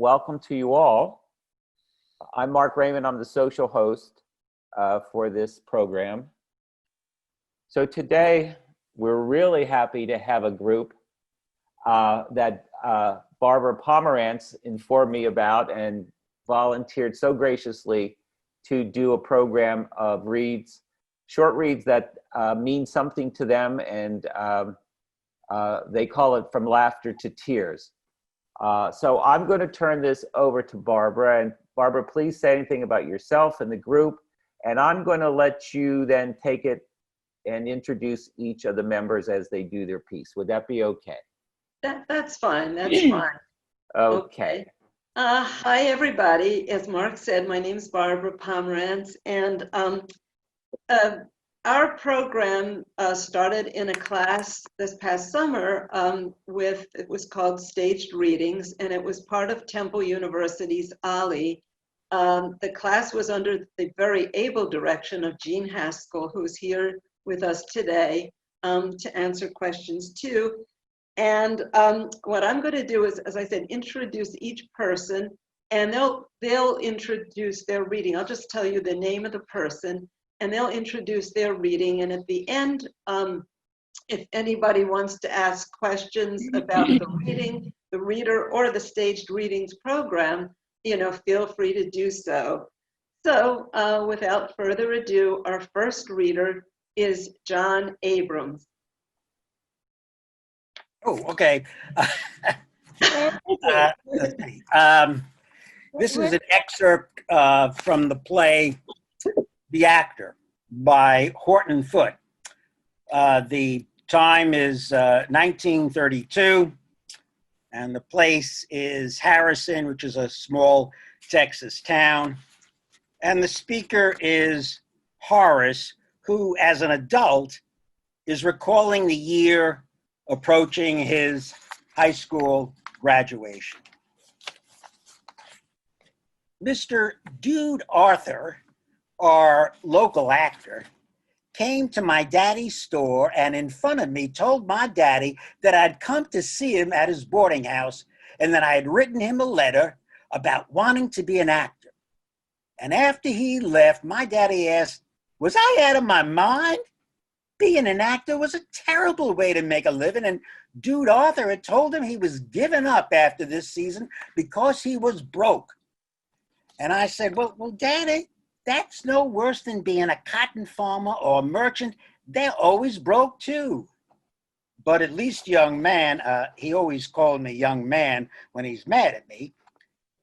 welcome to you all. I'm Mark Raymond. I'm the social host for this program. So today, we're really happy to have a group that Barbara Pomerantz informed me about and volunteered so graciously to do a program of reads, short reads that mean something to them, and they call it From Laughter to Tears. So I'm going to turn this over to Barbara. And Barbara, please say anything about yourself and the group. And I'm going to let you then take it and introduce each of the members as they do their piece. Would that be okay? That's fine. That's fine. Okay. Hi, everybody. As Mark said, my name is Barbara Pomerantz, and our program started in a class this past summer it was called Staged Readings, and it was part of Temple University's OLLI. The class was under the very able direction of Jean Haskell, who's here with us today to answer questions too. And what I'm going to do is, as I said, introduce each person, and they'll introduce their reading. I'll just tell you the name of the person, and they'll introduce their reading. And at the end, if anybody wants to ask questions about the reading, the reader, or the Staged Readings program, feel free to do so. So without further ado, our first reader is John Abrams. Oh, okay. This is an excerpt from the play The Actor by Horton Foote. The time is 1932, and the place is Harrison, which is a small Texas town. And the speaker is Horace, who, as an adult, is recalling the year approaching his high school graduation. Mr. Dude Arthur, our local actor, came to my daddy's store and in front of me told my daddy that I'd come to see him at his boarding house and that I had written him a letter about wanting to be an actor. And after he left, my daddy asked, was I out of my mind? Being an actor was a terrible way to make a living, and Dude Arthur had told him he was giving up after this season because he was broke. And I said, well, Daddy, that's no worse than being a cotton farmer or a merchant. They're always broke too. But at least young man, he always called me young man when he's mad at me.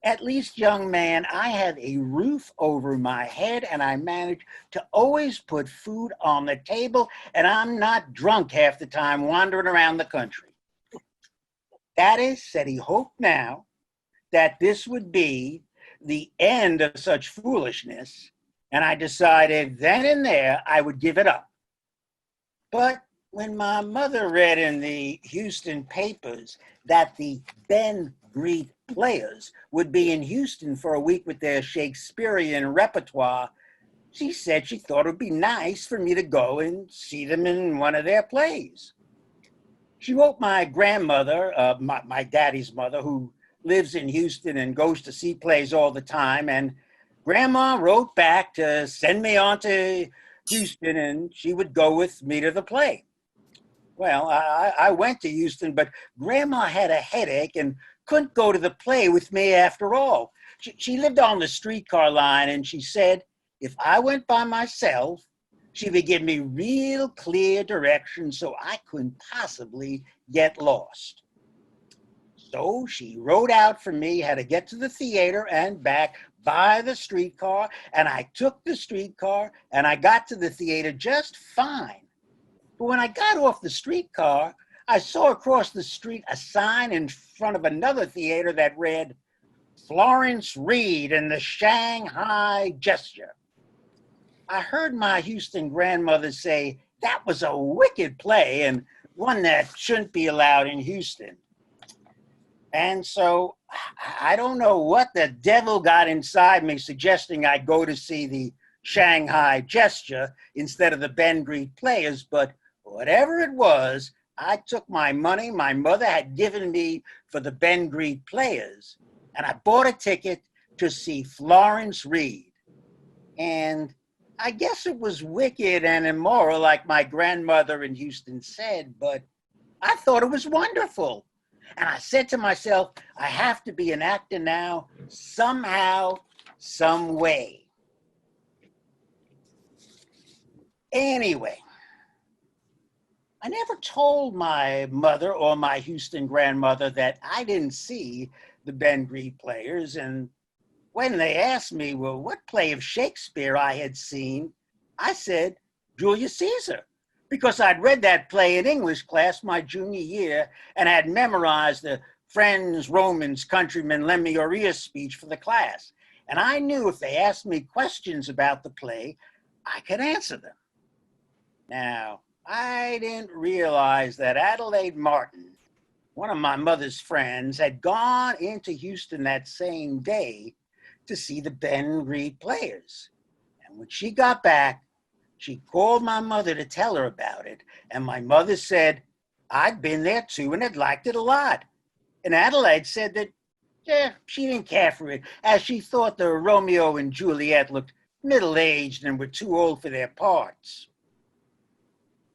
At least, young man, I have a roof over my head and I manage to always put food on the table, and I'm not drunk half the time wandering around the country. Daddy said he hoped now that this would be the end of such foolishness, and I decided then and there I would give it up. But when my mother read in the Houston papers that the Ben Greet Players would be in Houston for a week with their Shakespearean repertoire, she said she thought it would be nice for me to go and see them in one of their plays. She wrote my grandmother, my daddy's mother, who lives in Houston and goes to see plays all the time, and Grandma wrote back to send me on to Houston and she would go with me to the play. Well, I went to Houston, but Grandma had a headache and couldn't go to the play with me after all. She lived on the streetcar line, and she said if I went by myself, she would give me real clear directions so I couldn't possibly get lost. So she wrote out for me how to get to the theater and back by the streetcar, and I took the streetcar and I got to the theater just fine. But when I got off the streetcar, I saw across the street a sign in front of another theater that read, Florence Reed and the Shanghai Gesture. I heard my Houston grandmother say that was a wicked play and one that shouldn't be allowed in Houston. And so I don't know what the devil got inside me suggesting I go to see the Shanghai Gesture instead of the Ben Greet Players, but whatever it was, I took my money my mother had given me for the Ben Greet Players, and I bought a ticket to see Florence Reed. And I guess it was wicked and immoral, like my grandmother in Houston said, but I thought it was wonderful. And I said to myself, I have to be an actor now, somehow, some way. Anyway, I never told my mother or my Houston grandmother that I didn't see the Ben Reed Players. And when they asked me, well, what play of Shakespeare I had seen, I said, Julius Caesar, because I'd read that play in English class my junior year and had memorized the friends, Romans, countrymen, lend me your ear speech for the class. And I knew if they asked me questions about the play, I could answer them. Now, I didn't realize that Adelaide Martin, one of my mother's friends, had gone into Houston that same day to see the Ben Reed Players. And when she got back, she called my mother to tell her about it. And my mother said, I'd been there too and had liked it a lot. And Adelaide said that, she didn't care for it, as she thought the Romeo and Juliet looked middle-aged and were too old for their parts.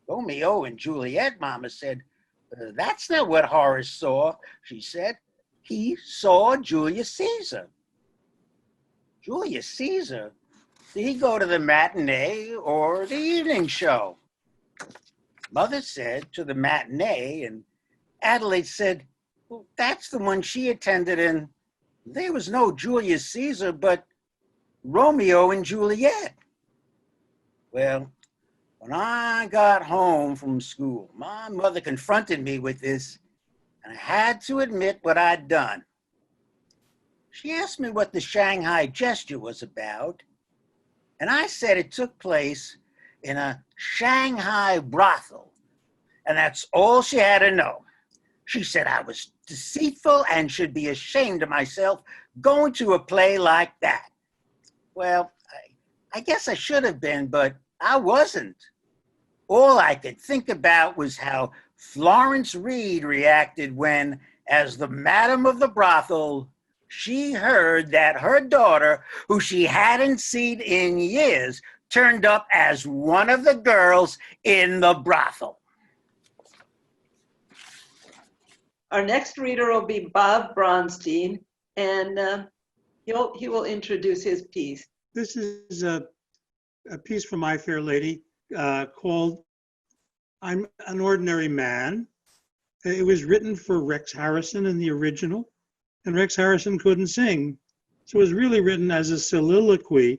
Romeo and Juliet, Mama said, that's not what Horace saw, she said. He saw Julius Caesar. Julius Caesar? Did he go to the matinee or the evening show? Mother said to the matinee, and Adelaide said, well, that's the one she attended, and there was no Julius Caesar, but Romeo and Juliet. Well, when I got home from school, my mother confronted me with this, and I had to admit what I'd done. She asked me what the Shanghai gesture was about, and I said it took place in a Shanghai brothel, and that's all she had to know. She said I was deceitful and should be ashamed of myself going to a play like that. Well, I guess I should have been, but I wasn't. All I could think about was how Florence Reed reacted when, as the madam of the brothel, she heard that her daughter, who she hadn't seen in years, turned up as one of the girls in the brothel. Our next reader will be Bob Bronstein, and he will introduce his piece. This is a piece from My Fair Lady called I'm an Ordinary Man. It was written for Rex Harrison in the original, and Rex Harrison couldn't sing. So it was really written as a soliloquy.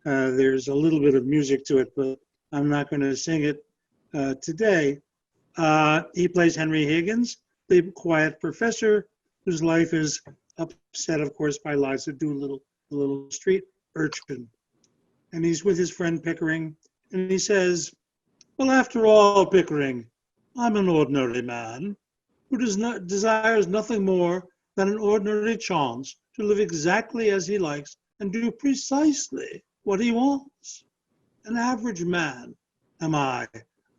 There's a little bit of music to it, but I'm not going to sing it today. He plays Henry Higgins, the quiet professor whose life is upset, of course, by Liza Doolittle, the little street urchin. And he's with his friend Pickering, and he says, well, after all, Pickering, I'm an ordinary man who desires nothing more than an ordinary chance to live exactly as he likes and do precisely what he wants. An average man am I,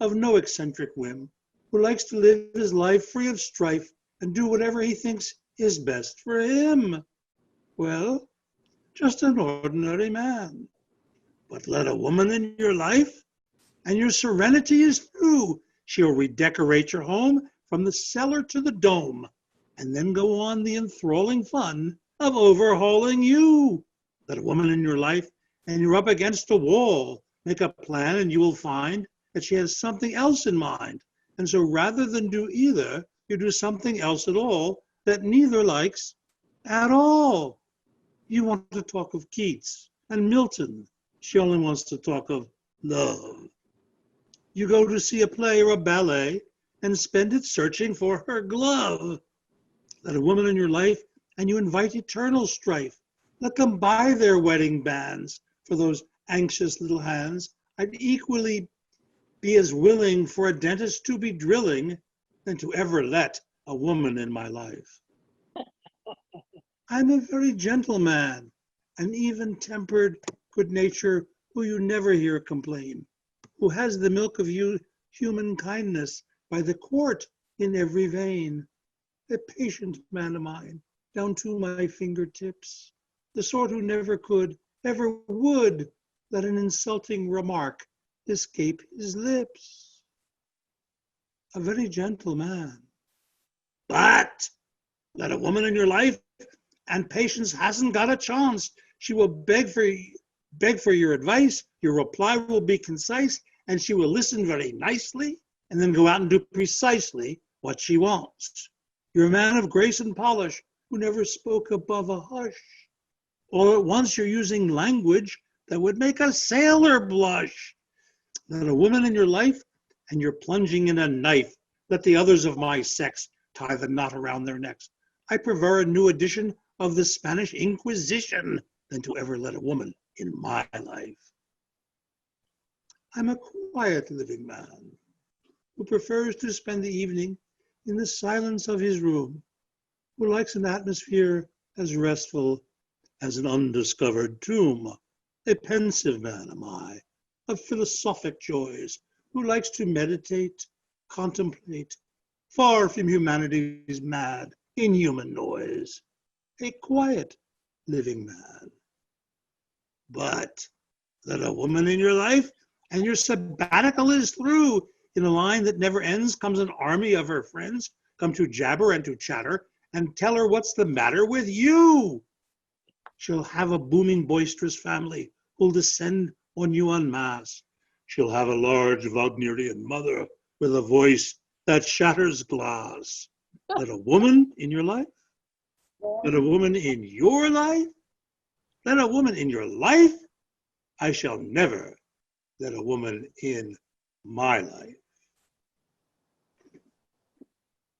of no eccentric whim, who likes to live his life free of strife and do whatever he thinks is best for him. Well, just an ordinary man. But let a woman in your life, and your serenity is through. She'll redecorate your home from the cellar to the dome, and then go on the enthralling fun of overhauling you. Let a woman in your life, and you're up against a wall. Make a plan, and you will find that she has something else in mind. And so rather than do either, you do something else at all that neither likes at all. You want to talk of Keats and Milton. She only wants to talk of love. You go to see a play or a ballet and spend it searching for her glove. Let a woman in your life, and you invite eternal strife. Let them buy their wedding bands for those anxious little hands. I'd equally be as willing for a dentist to be drilling than to ever let a woman in my life. I'm a very gentle man, an even-tempered good nature who you never hear complain, who has the milk of human kindness by the quart in every vein. A patient man of mine, down to my fingertips, the sort who never could, ever would let an insulting remark escape his lips. A very gentle man. But let a woman in your life, and Patience hasn't got a chance. She will beg for your advice, your reply will be concise, and she will listen very nicely, and then go out and do precisely what she wants. You're a man of grace and polish who never spoke above a hush. All at once you're using language that would make a sailor blush. Let a woman in your life, and you're plunging in a knife. Let the others of my sex tie the knot around their necks. I prefer a new edition of the Spanish Inquisition than to ever let a woman in my life. I'm a quiet living man who prefers to spend the evening in the silence of his room, who likes an atmosphere as restful as an undiscovered tomb. A pensive man am I, of philosophic joys, who likes to meditate, contemplate, far from humanity's mad, inhuman noise. A quiet living man. But let a woman in your life, and your sabbatical is through. In a line that never ends comes an army of her friends, come to jabber and to chatter, and tell her what's the matter with you. She'll have a booming, boisterous family who'll descend on you en masse. She'll have a large Wagnerian mother with a voice that shatters glass. Let a woman in your life? Let a woman in your life? Let a woman in your life? I shall never let a woman in my life.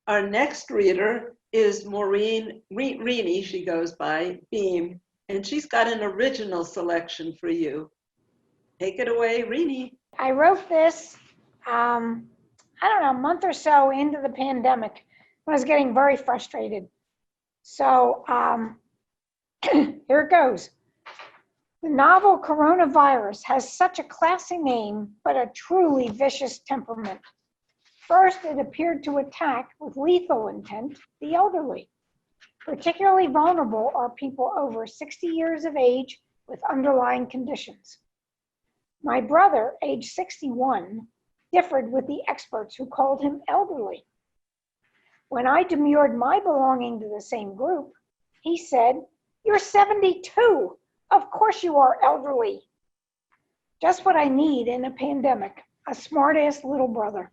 Our next reader is Maureen Reaney, she goes by, Beam, and she's got an original selection for you. Take it away, Reaney. I wrote this, I don't know, a month or so into the pandemic. I was getting very frustrated. So here it goes. The novel coronavirus has such a classy name, but a truly vicious temperament. First, it appeared to attack with lethal intent the elderly. Particularly vulnerable are people over 60 years of age with underlying conditions. My brother, age 61, differed with the experts who called him elderly. When I demurred my belonging to the same group, he said, "You're 72. Of course you are elderly." Just what I need in a pandemic, a smart-ass little brother.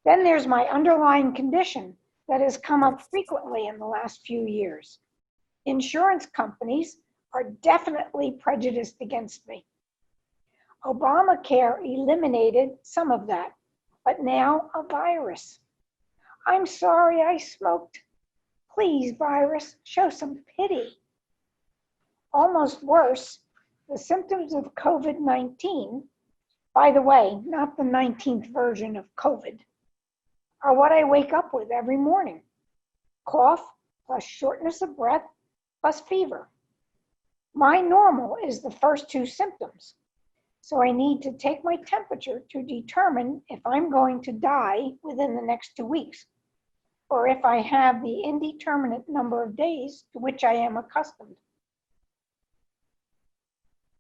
Then there's my underlying condition that has come up frequently in the last few years. Insurance companies are definitely prejudiced against me. Obamacare eliminated some of that, but now a virus. I'm sorry I smoked. Please, virus, show some pity. Almost worse, the symptoms of COVID-19, by the way, not the 19th version of COVID, are what I wake up with every morning. Cough, plus shortness of breath, plus fever. My normal is the first two symptoms, so I need to take my temperature to determine if I'm going to die within the next 2 weeks, or if I have the indeterminate number of days to which I am accustomed.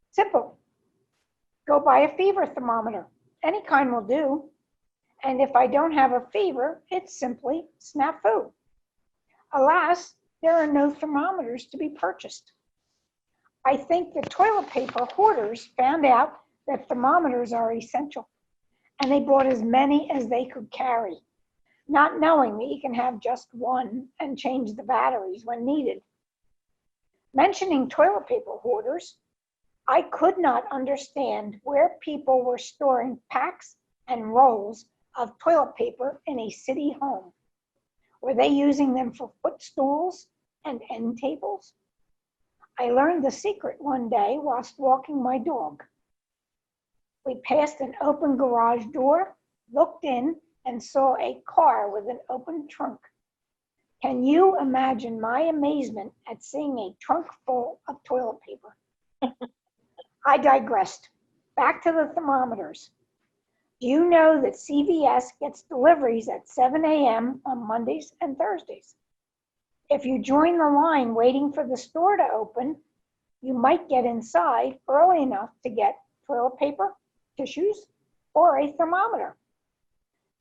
Simple. Go buy a fever thermometer. Any kind will do. And if I don't have a fever, it's simply snafu. Alas, there are no thermometers to be purchased. I think the toilet paper hoarders found out that thermometers are essential, and they bought as many as they could carry, not knowing that you can have just one and change the batteries when needed. Mentioning toilet paper hoarders, I could not understand where people were storing packs and rolls of toilet paper in a city home. Were they using them for footstools and end tables? I learned the secret one day whilst walking my dog. We passed an open garage door, looked in, and saw a car with an open trunk. Can you imagine my amazement at seeing a trunk full of toilet paper? I digressed. Back to the thermometers. Do you know that CVS gets deliveries at 7 a.m. on Mondays and Thursdays? If you join the line waiting for the store to open, you might get inside early enough to get toilet paper, tissues, or a thermometer.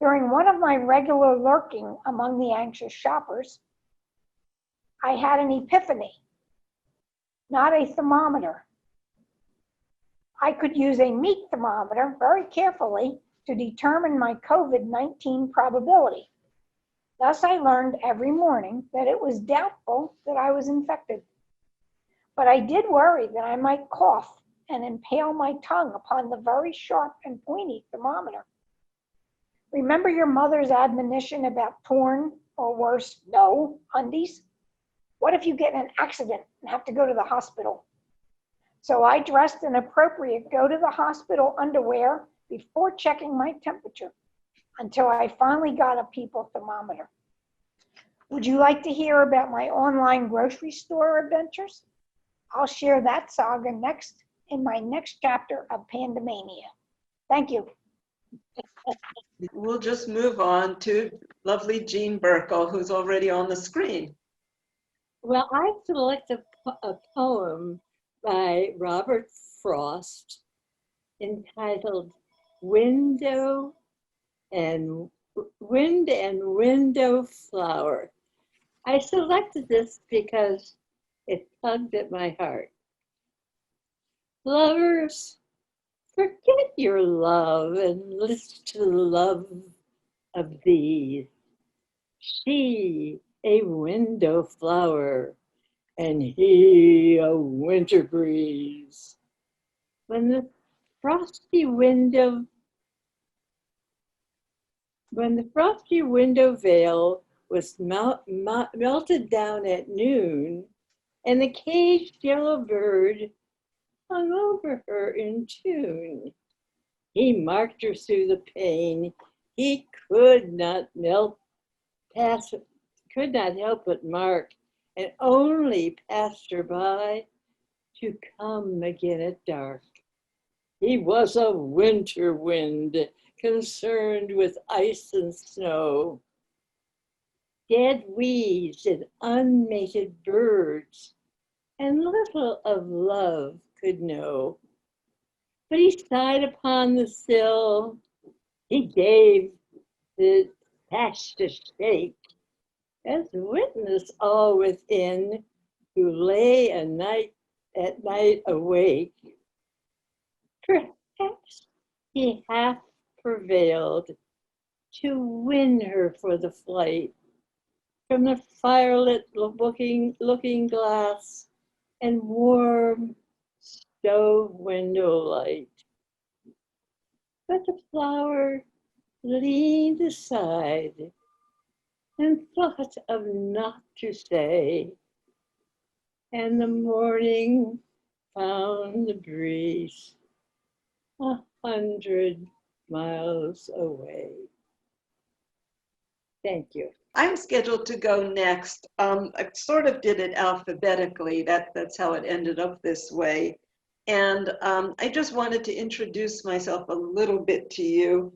During one of my regular lurking among the anxious shoppers, I had an epiphany. Not a thermometer. I could use a meat thermometer very carefully to determine my COVID-19 probability. Thus, I learned every morning that it was doubtful that I was infected. But I did worry that I might cough and impale my tongue upon the very sharp and pointy thermometer. Remember your mother's admonition about torn, or worse, no undies? What if you get in an accident and have to go to the hospital? So I dressed in appropriate go to the hospital underwear before checking my temperature until I finally got a people thermometer. Would you like to hear about my online grocery store adventures? I'll share that saga next in my next chapter of Pandemania. Thank you. We'll just move on to lovely Jean Burkle, who's already on the screen. Well, I selected a poem by Robert Frost entitled Wind and Window Flower. I selected this because it tugged at my heart. Lovers, forget your love and listen to the love of thee. She a window flower, and he a winter breeze. When the frosty window veil was melted down at noon, and the caged yellow bird hung over her in tune, he marked her through the pane. He could not help but mark, and only passed her by to come again at dark. He was a winter wind, concerned with ice and snow, dead weeds and unmated birds, and little of love could know. But he sighed upon the sill, he gave the thatch to shake, as witness all within, who lay at night awake. Perhaps he half prevailed to win her for the flight from the firelit looking glass and warm stove window light. But the flower leaned aside and thought of not to say, and the morning found the breeze 100 miles away. Thank you. I'm scheduled to go next. I sort of did it alphabetically. That's how it ended up this way. And I just wanted to introduce myself a little bit to you.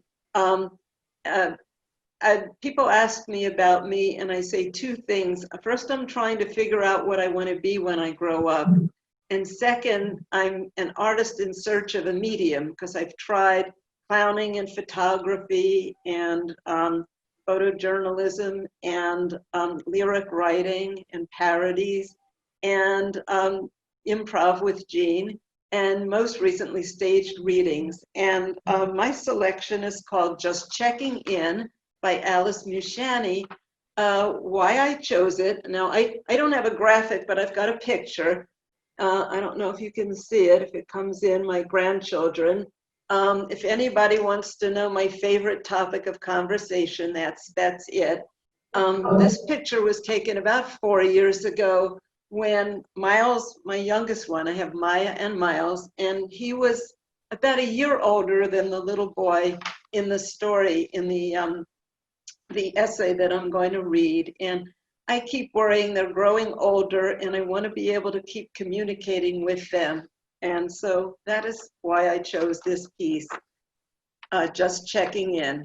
People ask me about me, and I say two things. First, I'm trying to figure out what I want to be when I grow up. And second, I'm an artist in search of a medium, because I've tried clowning and photography and photojournalism and lyric writing and parodies and improv with Jean, and most recently staged readings. And my selection is called Just Checking In by Alice Muschani. Why I chose it, now I don't have a graphic, but I've got a picture. I don't know if you can see it, if it comes in, my grandchildren. If anybody wants to know my favorite topic of conversation, that's it. This picture was taken about 4 years ago when Miles, my youngest one, I have Maya and Miles, and he was about a year older than the little boy in the story, in the essay that I'm going to read. And I keep worrying they're growing older, and I want to be able to keep communicating with them. And so that is why I chose this piece, Just Checking In.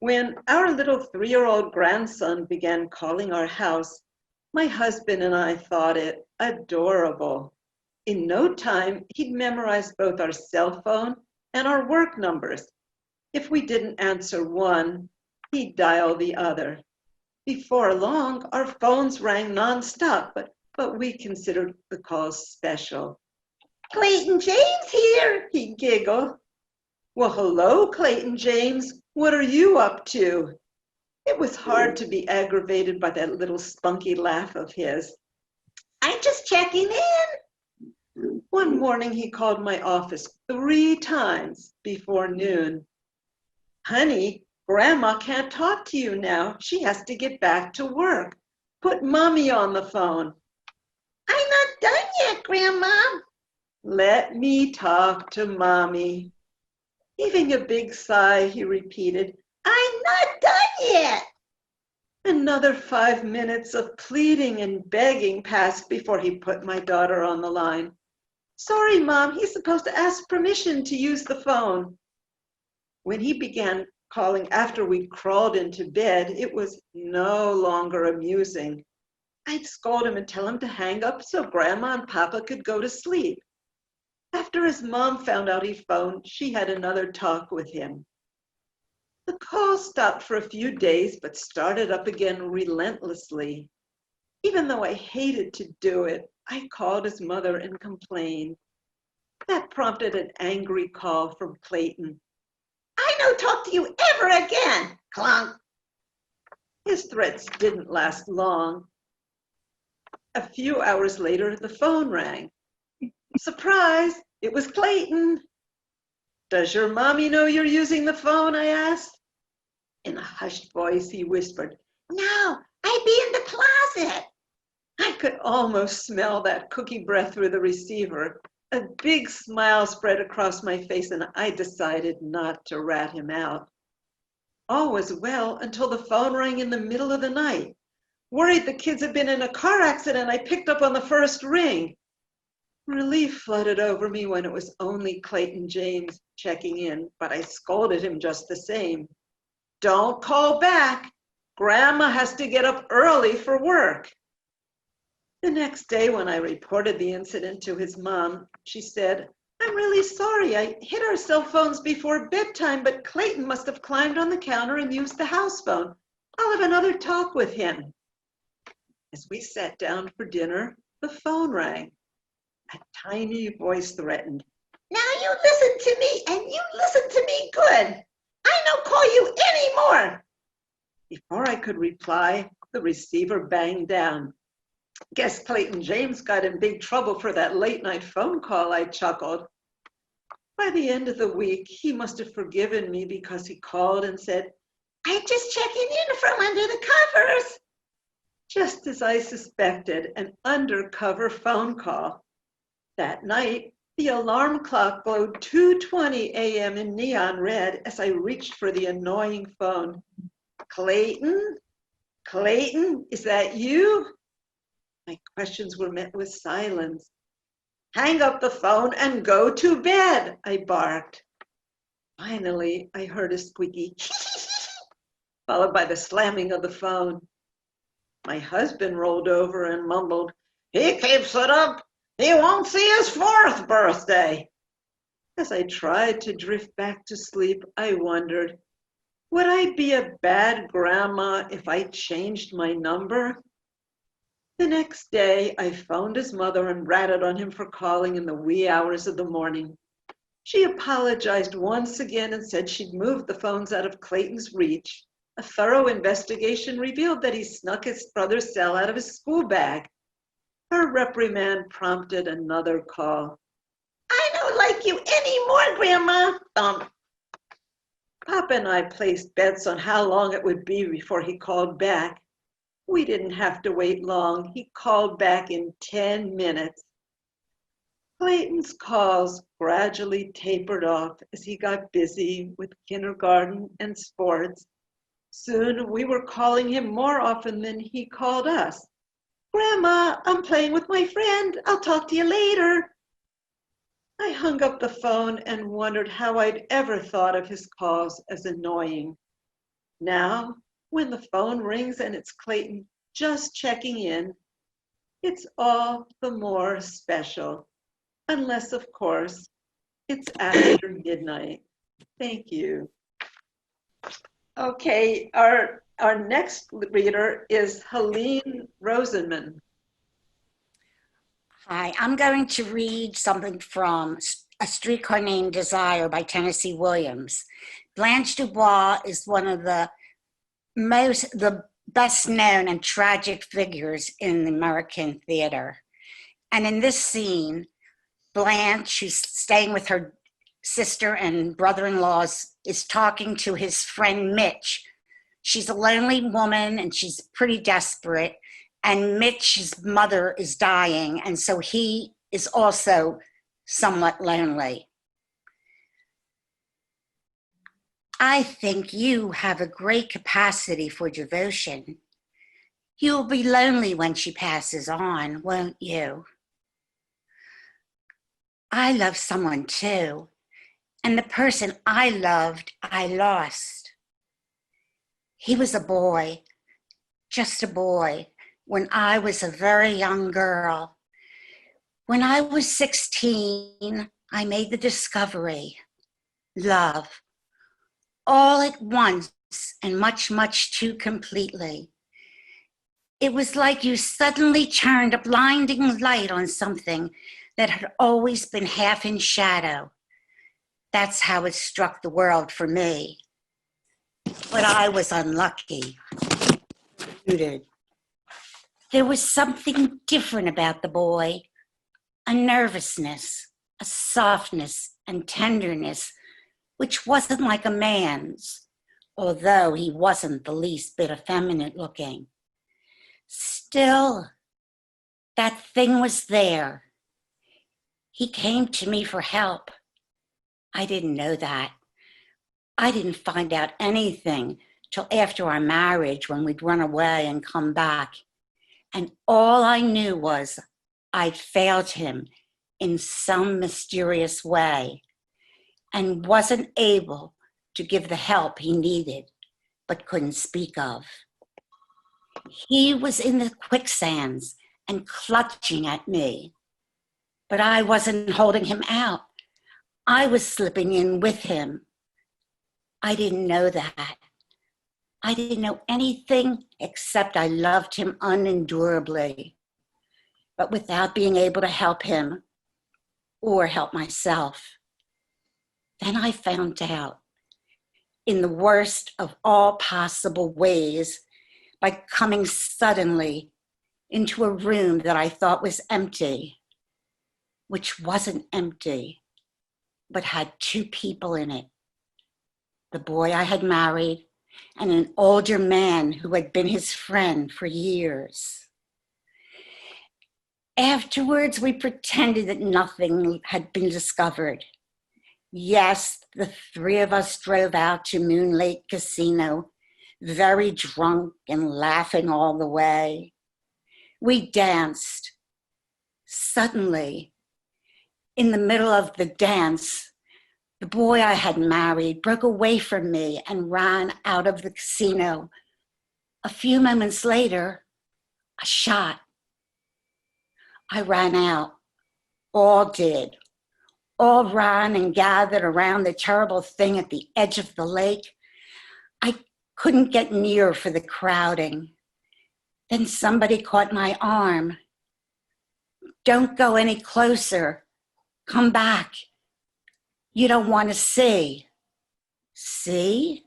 When our little 3-year-old grandson began calling our house, my husband and I thought it adorable. In no time, he'd memorized both our cell phone and our work numbers. If we didn't answer one, he'd dial the other. Before long, our phones rang nonstop, but we considered the calls special. "Clayton James here," he'd giggle. "Well, hello, Clayton James. What are you up to?" It was hard to be aggravated by that little spunky laugh of his. "I'm just checking in." One morning, he called my office 3 times before noon. "Honey, Grandma can't talk to you now. She has to get back to work. Put Mommy on the phone." "I'm not done yet, Grandma." "Let me talk to Mommy." Heaving a big sigh, he repeated, "I'm not done yet." Another 5 minutes of pleading and begging passed before he put my daughter on the line. "Sorry, Mom, he's supposed to ask permission to use the phone." When he began calling after we crawled into bed, it was no longer amusing. I'd scold him and tell him to hang up so Grandma and Papa could go to sleep. After his mom found out he phoned, she had another talk with him. The call stopped for a few days, but started up again relentlessly. Even though I hated to do it, I called his mother and complained. That prompted an angry call from Clayton. "I no talk to you ever again, clunk." His threats didn't last long. A few hours later, the phone rang. Surprise, it was Clayton. "Does your mommy know you're using the phone?" I asked. In a hushed voice, he whispered, "No, I be in the closet." I could almost smell that cookie breath through the receiver. A big smile spread across my face, and I decided not to rat him out. All was well until the phone rang in the middle of the night. Worried the kids had been in a car accident, I picked up on the first ring. Relief flooded over me when it was only Clayton James checking in, but I scolded him just the same. "Don't call back. Grandma has to get up early for work." The next day when I reported the incident to his mom, she said, "I'm really sorry. I hid our cell phones before bedtime, but Clayton must have climbed on the counter and used the house phone. I'll have another talk with him." As we sat down for dinner, the phone rang. A tiny voice threatened, "Now you listen to me, and you listen to me good. I no call you anymore." Before I could reply, the receiver banged down. "Guess Clayton James got in big trouble for that late night phone call," I chuckled. By the end of the week, he must have forgiven me because he called and said, "I'm just checking in from under the covers." Just as I suspected, an undercover phone call. That night, the alarm clock glowed 2:20 a.m. in neon red as I reached for the annoying phone. "Clayton? Clayton, is that you?" My questions were met with silence. "Hang up the phone and go to bed," I barked. Finally, I heard a squeaky followed by the slamming of the phone. My husband rolled over and mumbled, "He keeps it up. He won't see his 4th birthday." As I tried to drift back to sleep, I wondered, would I be a bad grandma if I changed my number? The next day, I phoned his mother and ratted on him for calling in the wee hours of the morning. She apologized once again and said she'd moved the phones out of Clayton's reach. A thorough investigation revealed that he snuck his brother's cell out of his school bag. Her reprimand prompted another call. "I don't like you anymore, Grandma." Thump. Papa and I placed bets on how long it would be before he called back. We didn't have to wait long. He called back in 10 minutes. Clayton's calls gradually tapered off as he got busy with kindergarten and sports. Soon we were calling him more often than he called us. "Grandma, I'm playing with my friend. I'll talk to you later." I hung up the phone and wondered how I'd ever thought of his calls as annoying. Now, when the phone rings and it's Clayton just checking in, it's all the more special, unless, of course, it's after midnight. Thank you. Okay, our next reader is Helene Rosenman. Hi, I'm going to read something from A Streetcar Named Desire by Tennessee Williams. Blanche Dubois is one of the best known and tragic figures in American theater. And in this scene, Blanche, who's staying with her sister and brother-in-laws, is talking to his friend Mitch. She's a lonely woman and she's pretty desperate. And Mitch's mother is dying, and so he is also somewhat lonely. I think you have a great capacity for devotion. You'll be lonely when she passes on, won't you? I love someone too, and the person I loved, I lost. He was a boy, just a boy, when I was a very young girl. When I was 16, I made the discovery, love, all at once and much, much too completely. It was like you suddenly turned a blinding light on something that had always been half in shadow. That's how it struck the world for me. But I was unlucky. Rooted. There was something different about the boy, a nervousness, a softness and tenderness, which wasn't like a man's, although he wasn't the least bit effeminate looking. Still, that thing was there. He came to me for help. I didn't know that. I didn't find out anything till after our marriage, when we'd run away and come back. And all I knew was I'd failed him in some mysterious way and wasn't able to give the help he needed, but couldn't speak of. He was in the quicksands and clutching at me, but I wasn't holding him out. I was slipping in with him. I didn't know that. I didn't know anything except I loved him unendurably, but without being able to help him or help myself. Then I found out, in the worst of all possible ways, by coming suddenly into a room that I thought was empty, which wasn't empty, but had two people in it. The boy I had married and an older man who had been his friend for years. Afterwards, we pretended that nothing had been discovered. Yes, the three of us drove out to Moon Lake Casino, very drunk and laughing all the way. We danced. Suddenly, in the middle of the dance, the boy I had married broke away from me and ran out of the casino. A few moments later, a shot. I ran out. All did. All ran and gathered around the terrible thing at the edge of the lake. I couldn't get near for the crowding. Then somebody caught my arm. Don't go any closer. Come back. You don't want to see. See?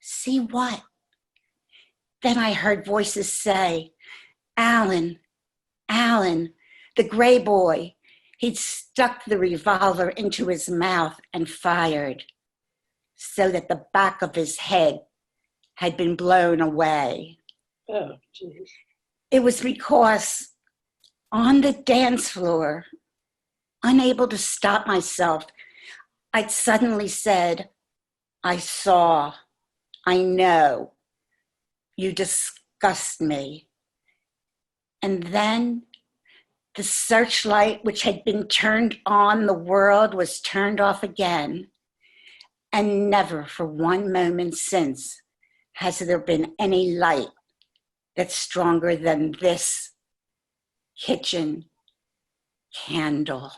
See what? Then I heard voices say, Alan, Alan, the gray boy. He'd stuck the revolver into his mouth and fired so that the back of his head had been blown away. Oh, geez. It was because on the dance floor, unable to stop myself, I'd suddenly said, I saw, I know, you disgust me. And then the searchlight which had been turned on the world was turned off again. And never for one moment since Has there been any light that's stronger than this kitchen candle?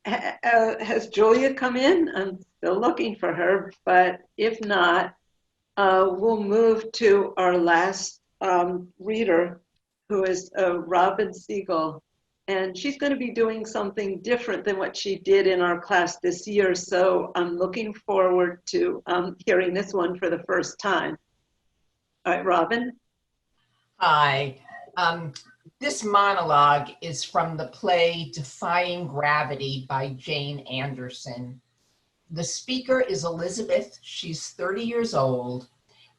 Has Julia come in? I'm still looking for her, but if not, we'll move to our last reader, who is Robin Siegel. And she's going to be doing something different than what she did in our class this year. So I'm looking forward to hearing this one for the first time. All right, Robin. Hi. This monologue is from the play Defying Gravity by Jane Anderson. The speaker is Elizabeth. She's 30 years old,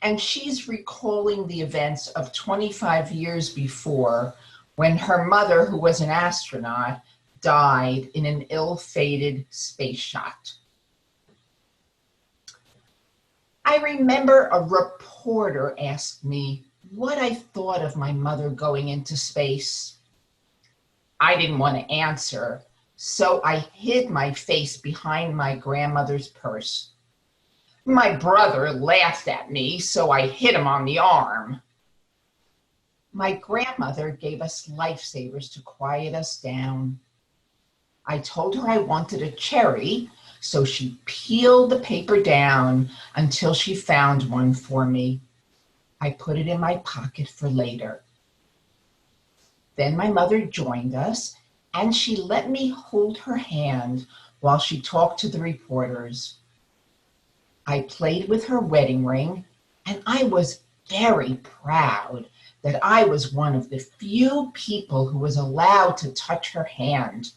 and she's recalling the events of 25 years before, when her mother, who was an astronaut, died in an ill-fated space shot. I remember a reporter asked me what I thought of my mother going into space. I didn't want to answer, so I hid my face behind my grandmother's purse. My brother laughed at me, so I hit him on the arm. My grandmother gave us lifesavers to quiet us down. I told her I wanted a cherry, so she peeled the paper down until she found one for me. I put it in my pocket for later. Then my mother joined us, and she let me hold her hand while she talked to the reporters. I played with her wedding ring, and I was very proud that I was one of the few people who was allowed to touch her hand.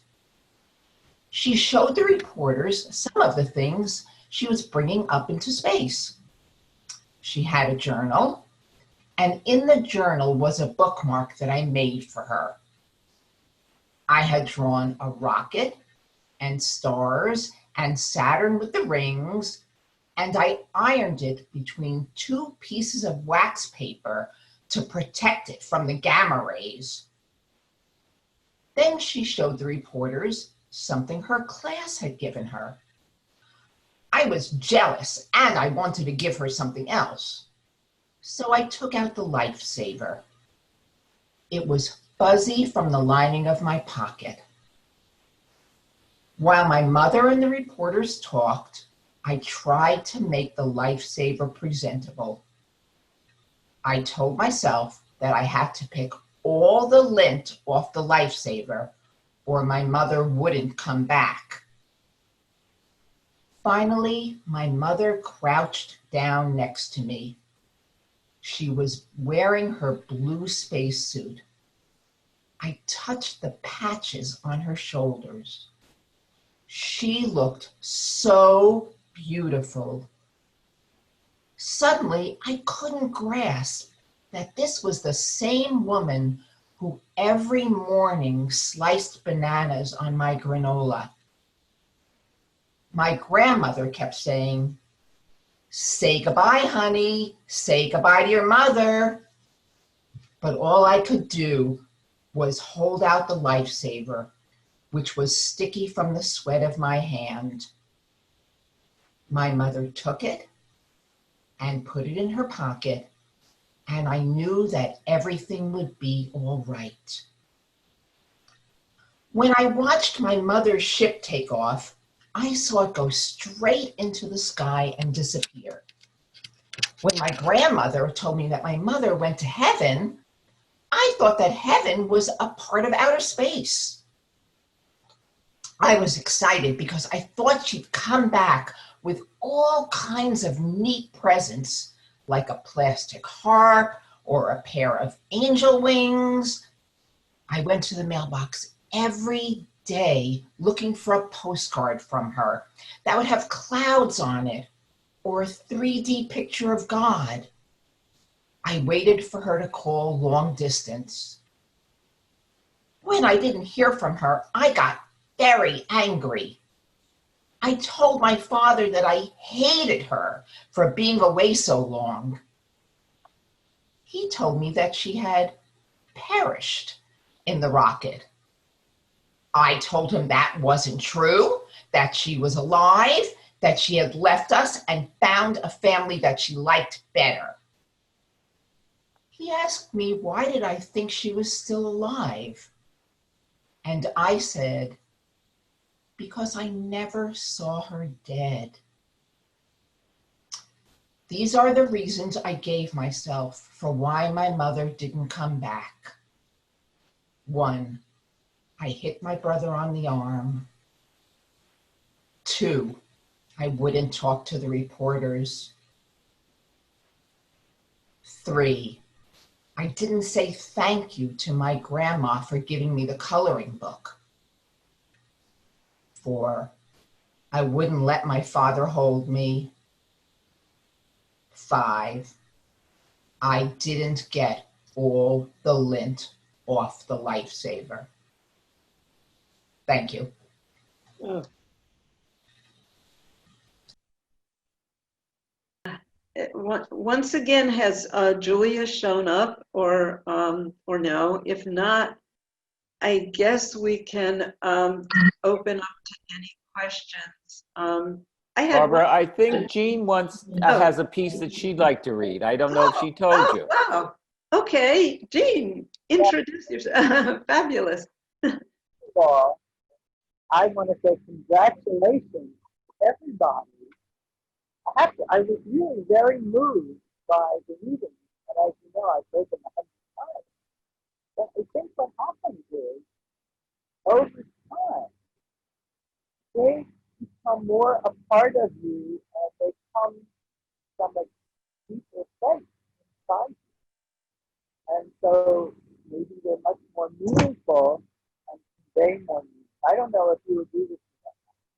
She showed the reporters some of the things she was bringing up into space. She had a journal, and in the journal was a bookmark that I made for her. I had drawn a rocket and stars and Saturn with the rings, and I ironed it between two pieces of wax paper to protect it from the gamma rays. Then she showed the reporters something her class had given her. I was jealous, and I wanted to give her something else. So I took out the lifesaver. It was fuzzy from the lining of my pocket. While my mother and the reporters talked, I tried to make the lifesaver presentable. I told myself that I had to pick all the lint off the lifesaver, or my mother wouldn't come back. Finally, my mother crouched down next to me. She was wearing her blue spacesuit. I touched the patches on her shoulders. She looked so beautiful. Suddenly, I couldn't grasp that this was the same woman who every morning sliced bananas on my granola. My grandmother kept saying, "Say goodbye, honey. Say goodbye to your mother." But all I could do was hold out the lifesaver, which was sticky from the sweat of my hand. My mother took it and put it in her pocket, and I knew that everything would be all right. When I watched my mother's ship take off, I saw it go straight into the sky and disappear. When my grandmother told me that my mother went to heaven, I thought that heaven was a part of outer space. I was excited because I thought she'd come back with all kinds of neat presents, like a plastic harp or a pair of angel wings. I went to the mailbox every day looking for a postcard from her that would have clouds on it or a 3D picture of God. I waited for her to call long distance. When I didn't hear from her, I got very angry. I told my father that I hated her for being away so long. He told me that she had perished in the rocket. I told him that wasn't true, that she was alive, that she had left us and found a family that she liked better. He asked me, why did I think she was still alive? And I said, because I never saw her dead. These are the reasons I gave myself for why my mother didn't come back. 1, I hit my brother on the arm. 2, I wouldn't talk to the reporters. 3, I didn't say thank you to my grandma for giving me the coloring book. 4, I wouldn't let my father hold me. 5, I didn't get all the lint off the lifesaver. Thank you. Oh, Once again, has Julia shown up or no? If not, I guess we can open up to any questions. I had Barbara, one- I think Jean has a piece that she'd like to read. I don't know if she told you. Wow. Okay, Jean, introduce yourself. Fabulous. All, I want to say congratulations to everybody. I was really very moved by the reading, and as you know, I've read them 100 times. But I think what happens is, over time, they become more a part of you, and they come from a deeper place inside you. And so maybe they're much more meaningful and convey more meaning. I don't know if you agree with me,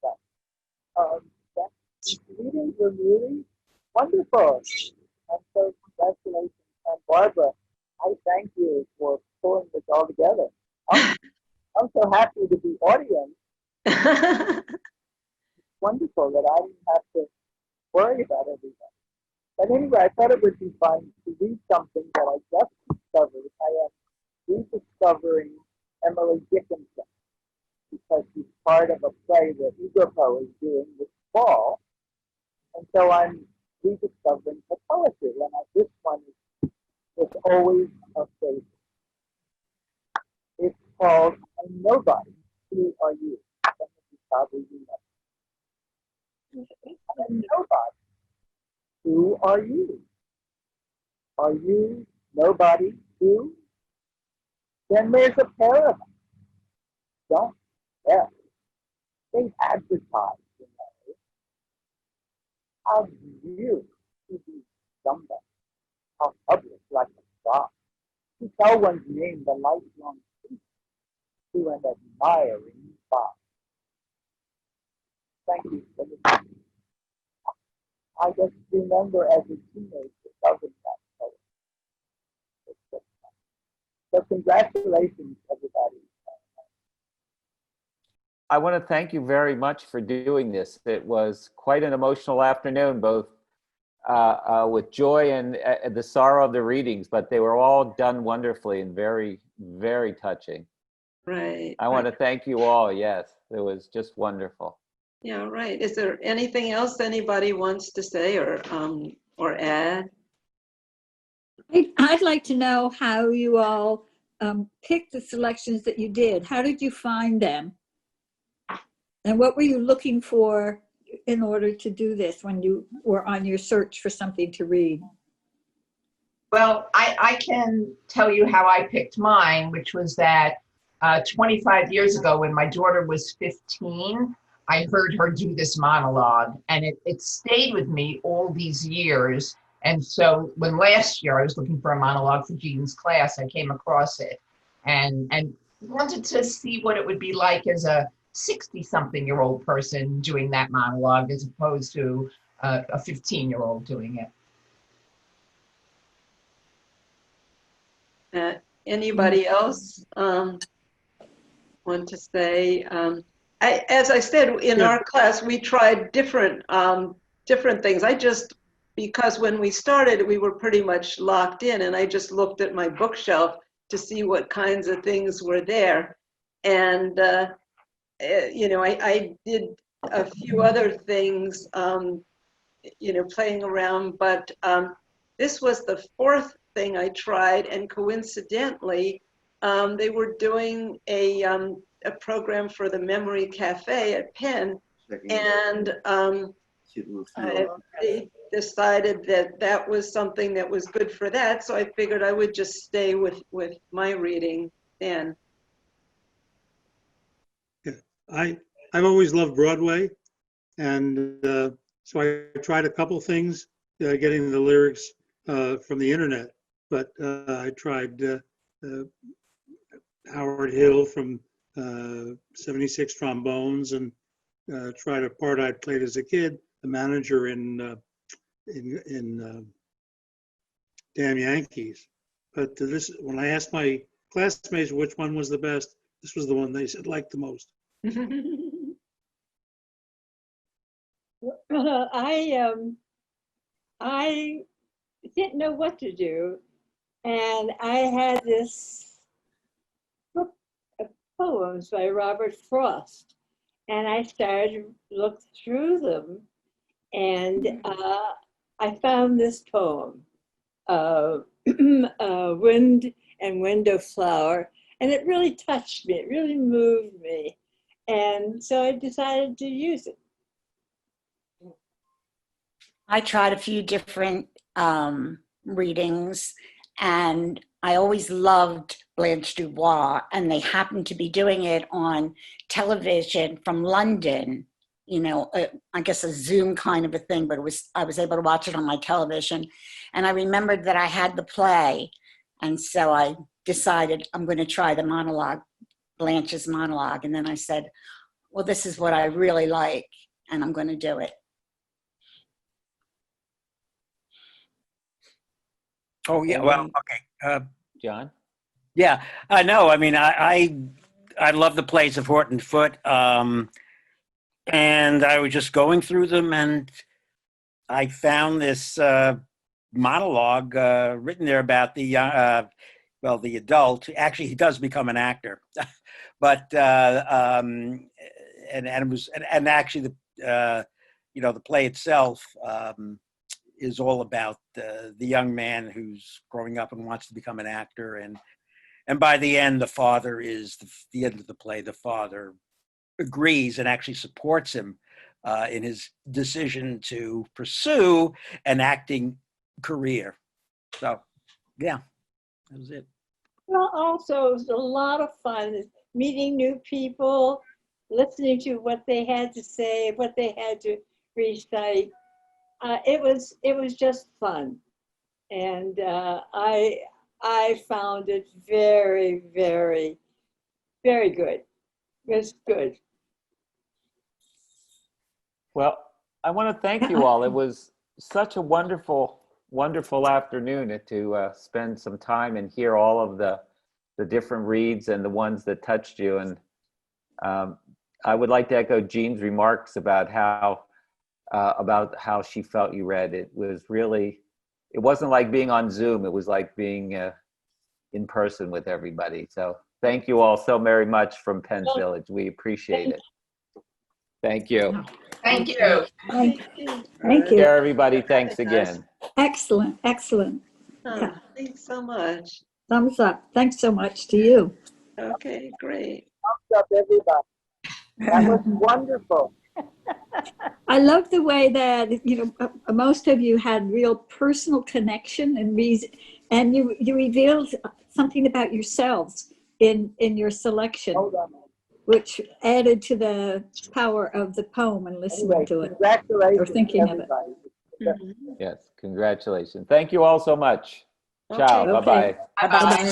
but these readings were really wonderful. And so congratulations. And Barbara, I thank you for pulling this all together. I'm so happy to be audience. It's wonderful that I didn't have to worry about everything. But anyway, I thought it would be fun to read something that I just discovered. I am rediscovering Emily Dickinson because she's part of a play that Igorpo is doing this fall. And so I'm rediscovering her poetry. And this one is always a favorite. It's called I'm Nobody. Who are you? You probably know. I'm nobody. Who are you? Are you nobody too? Then there's a pair of them. Don't care. They advertise, you know. How do you to be somebody? How public like a star? To tell one's name the lifelong truth to an admiring spot. Thank you for listening. I just remember as a teenager loving that poem. So congratulations, everybody. I want to thank you very much for doing this. It was quite an emotional afternoon, both with joy and the sorrow of the readings, but they were all done wonderfully and very, very touching. Right. I want to thank you all. Yes, it was just wonderful. Yeah, right. Is there anything else anybody wants to say or add? I'd like to know how you all picked the selections that you did. How did you find them? And what were you looking for in order to do this when you were on your search for something to read? Well, I can tell you how I picked mine, which was that 25 years ago when my daughter was 15, I heard her do this monologue, and it stayed with me all these years. And so when last year I was looking for a monologue for Jean's class, I came across it and wanted to see what it would be like as a 60-something-year-old person doing that monologue as opposed to a 15-year-old doing it. Anybody else want to say? As I said, in our class, we tried different things. Because when we started, we were pretty much locked in, and I just looked at my bookshelf to see what kinds of things were there. And I did a few other things, playing around, but this was the fourth thing I tried, and coincidentally, they were doing a program for the Memory Cafe at Penn, and they decided that that was something that was good for that, so I figured I would just stay with my reading then. I've always loved Broadway, and so I tried a couple things, getting the lyrics from the internet. But I tried Howard Hill from 76 Trombones, and tried a part I'd played as a kid, the manager in Damn Yankees. But when I asked my classmates which one was the best, this was the one they said liked the most. I didn't know what to do, and I had this book of poems by Robert Frost, and I started to look through them, and I found this poem, Wind and Window Flower, and it really touched me, it really moved me, and so I decided to use it. I tried a few different readings, and I always loved Blanche Dubois, and they happened to be doing it on television from London, I guess a Zoom kind of a thing, but I was able to watch it on my television. And I remembered that I had the play, and so I decided I'm going to try the monologue, Blanche's monologue. And then I said, well, this is what I really like, and I'm going to do it. Oh, yeah. Well, okay. John? Yeah, I know. I mean, I love the plays of Horton Foote, and I was just going through them, and I found this monologue written there about the adult. Actually, he does become an actor, but and it was and actually the play itself is all about the young man who's growing up and wants to become an actor, and by the end, the father is the end of the play. The father agrees and actually supports him in his decision to pursue an acting career. So, yeah, that was it. Well, also, it was a lot of fun meeting new people, listening to what they had to say, what they had to recite. It was just fun, and I found it very, very, very good. It was good. Well, I want to thank you all. It was such a wonderful, wonderful afternoon to spend some time and hear all of the different reads and the ones that touched you. And I would like to echo Jean's remarks about how she felt you read. It wasn't like being on Zoom. It was like being in person with everybody. So thank you all so very much from Penn's Village. We appreciate it. Thank you. Thank you. Thank Take you. care, everybody. Thanks again. Excellent, excellent. Yeah. Thanks so much. Thumbs up. Thanks so much to you. Okay, great. Thumbs up, everybody. That was wonderful. I love the way that, most of you had real personal connection and reason, and you revealed something about yourselves in your selection, which added to the power of the poem and listening to it. Congratulations, or thinking of it. everybody. Yes, congratulations. Thank you all so much. Okay. Ciao. Bye-bye. Bye-bye.